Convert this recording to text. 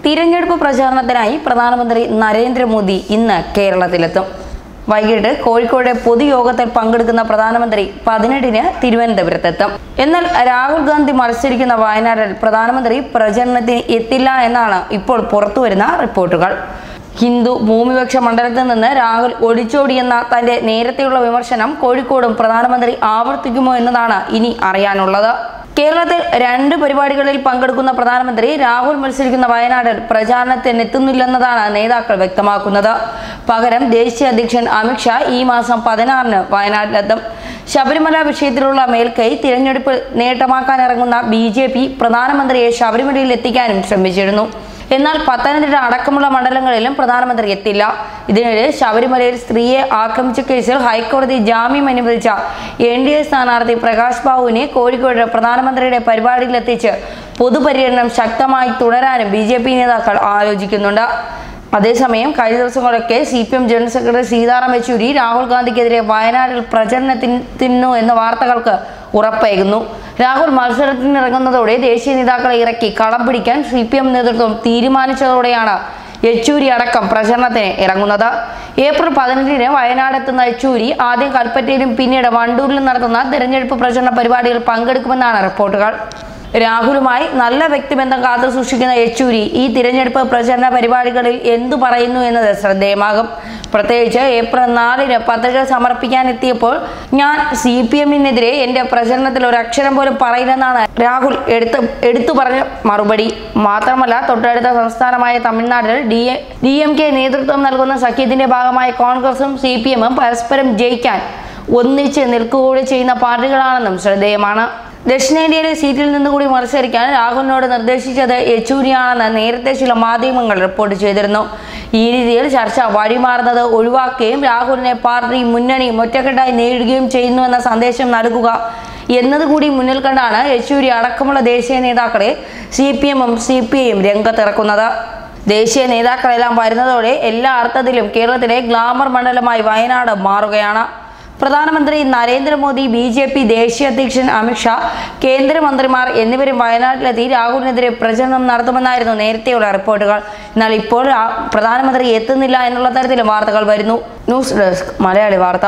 തിരഞ്ഞെടുപ്പ് പ്രചാരണത്തിനായി പ്രധാനമന്ത്രി നരേന്ദ്രമോദി ഇന്ന് കേരളത്തിലെത്തും. വൈകിട്ട് കോഴിക്കോട് പൊതുയോഗത്തിൽ പങ്കെടുക്കുന്ന പ്രധാനമന്ത്രി 18-ന് തിരുവനന്തപുരത്തെത്തും. എന്നാൽ രാഹുൽ ഗാന്ധി മത്സരിക്കുന്ന വയനാട്ടിൽ പ്രധാനമന്ത്രി പ്രചരണത്തിന് എത്തില്ല എന്നാണ് ഇപ്പോൾ പുറത്തുവരുന്ന റിപ്പോർട്ടുകൾ. ഹിന്ദു ഭൂമിപക്ഷ മണ്ഡലത്തിൽ നിന്ന് രാഹുൽ ഒളിച്ചോടിയെന്ന തന്റെ നേരത്തെയുള്ള വിമർശനം കോഴിക്കോടും പ്രധാനമന്ത്രി ആവർത്തിക്കുമോ എന്നതാണ് ഇനി അറിയാനുള്ളത്. കേരളത്തിൽ 2 പരിപാടികളിൽ പങ്കെടുക്കുന്ന പ്രധാനമന്ത്രി രാഹുൽ മത്സരിക്കുന്ന വയനാട്ടിൽ പ്രചാരണത്തിനെത്തുന്നില്ലെന്നതാണ് നേതാക്കൾ വ്യക്തമാക്കുന്നത്. പകരം ദേശീയ അധ്യക്ഷൻ അമിത്ഷാ ഈ മാസം 16-ന് വയനാട്ടിലെത്തും. ശബരിമല വിഷയത്തിലുള്ള മേൽക്കൈ തിരഞ്ഞെടുപ്പ് നേട്ടമാക്കാനിറങ്ങുന്ന BJP പ്രധാനമന്ത്രിയെ ശബരിമലയിൽ എത്തിക്കാനും ശ്രമിച്ചിരുന്നു. എന്നാൽ പത്തനംതിട്ട അടക്കമുള്ള മണ്ഡലങ്ങളിലും പ്രധാനമന്ത്രി എത്തില്ല. ഇതിനിടെ ശബരിമലയിൽ സ്ത്രീയെ ആക്രമിച്ച കേസിൽ ഹൈക്കോടതി ജാമ്യം അനുവദിച്ച NDA സ്ഥാനാർത്ഥി പ്രകാശ് ബാബുവിനെ കോഴിക്കോട് പ്രധാനമന്ത്രിയുടെ പരിപാടിയിലെത്തിച്ച് പൊതുപര്യടനം ശക്തമായി തുടരാനും BJP നേതാക്കൾ ആലോചിക്കുന്നുണ്ട്. അതേസമയം കഴിഞ്ഞ ദിവസങ്ങളൊക്കെ CPM general secretary Sitaram Yechury Rahul ഗാന്ധിക്കെതിരെ വയനാട്ടിൽ പ്രചരണത്തിനു എന്ന വാർത്തകൾക്ക് ഉറപ്പേകുന്നു. രാഹുൽ മത്സരത്തിനിറങ്ങുന്നതോടെ ദേശീയ നേതാക്കളെ ഇറക്കി കളം പിടിക്കാൻ CPM നേതൃത്വം തീരുമാനിച്ചതോടെയാണ് യെച്ചൂരി അടക്കം പ്രചരണത്തിന് ഇറങ്ങുന്നത്. ഏപ്രിൽ 15-ന് വയനാടെത്തുന്ന യെച്ചൂരി ആദ്യം കൽപ്പറ്റയിലും പിന്നീട് വണ്ടൂരിലും നടത്തുന്ന തിരഞ്ഞെടുപ്പ് പ്രചരണ പരിപാടികളിൽ പങ്കെടുക്കുമെന്നാണ് റിപ്പോർട്ടുകൾ. രാഹുലുമായി നല്ല വ്യക്തിബന്ധം കാത്തു സൂക്ഷിക്കുന്ന യെച്ചൂരി ഈ തിരഞ്ഞെടുപ്പ് പ്രചരണ പരിപാടികളിൽ എന്തു പറയുന്നു എന്നത് ശ്രദ്ധേയമാകും. പ്രത്യേകിച്ച് ഏപ്രിൽ 4-ന് പത്രിക സമർപ്പിക്കാനെത്തിയപ്പോൾ ഞാൻ CPM-നെതിരെ എന്റെ പ്രചരണത്തിൽ ഒരു അക്ഷരം പോലും പറയില്ലെന്നാണ് രാഹുൽ എടുത്തു പറഞ്ഞ മറുപടി. മാത്രമല്ല തൊട്ടടുത്ത സംസ്ഥാനമായ തമിഴ്നാട്ടിൽ DMK നേതൃത്വം നൽകുന്ന സഖ്യത്തിന്റെ ഭാഗമായ കോൺഗ്രസും CPM-ഉം പരസ്പരം ജയിക്കാൻ ഒന്നിച്ച് നിൽക്കുകകൂടി ചെയ്യുന്ന പാർട്ടികളാണെന്നും ശ്രദ്ധേയമാണ്. ദക്ഷിണേന്ത്യയിലെ സീറ്റിൽ നിന്നുകൂടി മത്സരിക്കാൻ രാഹുലിനോട് നിർദ്ദേശിച്ചത് യെച്ചൂരിയാണെന്ന് നേരത്തെ ചില മാധ്യമങ്ങൾ റിപ്പോർട്ട് ചെയ്തിരുന്നു. ഈ രീതിയിൽ ചർച്ച വഴിമാറുന്നത് ഒഴിവാക്കുകയും രാഹുലിനെ പാർട്ടി മുന്നണിയും ഒറ്റക്കെട്ടായി നേരിടുകയും ചെയ്യുന്നുവെന്ന സന്ദേശം നൽകുക എന്നതുകൂടി മുന്നിൽ കണ്ടാണ് യെച്ചൂരി അടക്കമുള്ള ദേശീയ നേതാക്കളെ CPM-ഉം CPI-യും രംഗത്തിറക്കുന്നത്. ദേശീയ നേതാക്കളെല്ലാം വരുന്നതോടെ എല്ലാ അർത്ഥത്തിലും കേരളത്തിലെ ഗ്ലാമർ മണ്ഡലമായി വയനാട് മാറുകയാണ്. പ്രധാനമന്ത്രി നരേന്ദ്രമോദി, BJP ദേശീയ അധ്യക്ഷൻ അമിത്ഷാ, കേന്ദ്രമന്ത്രിമാർ എന്നിവരും വയനാട്ടിലെത്തി രാഹുലിനെതിരെ പ്രചരണം നടത്തുമെന്നായിരുന്നു നേരത്തെയുള്ള റിപ്പോർട്ടുകൾ. എന്നാൽ ഇപ്പോൾ പ്രധാനമന്ത്രി എത്തുന്നില്ല എന്നുള്ള തരത്തിലും വാർത്തകൾ വരുന്നു. ന്യൂസ് ഡെസ്ക് മലയാളി വാർത്ത.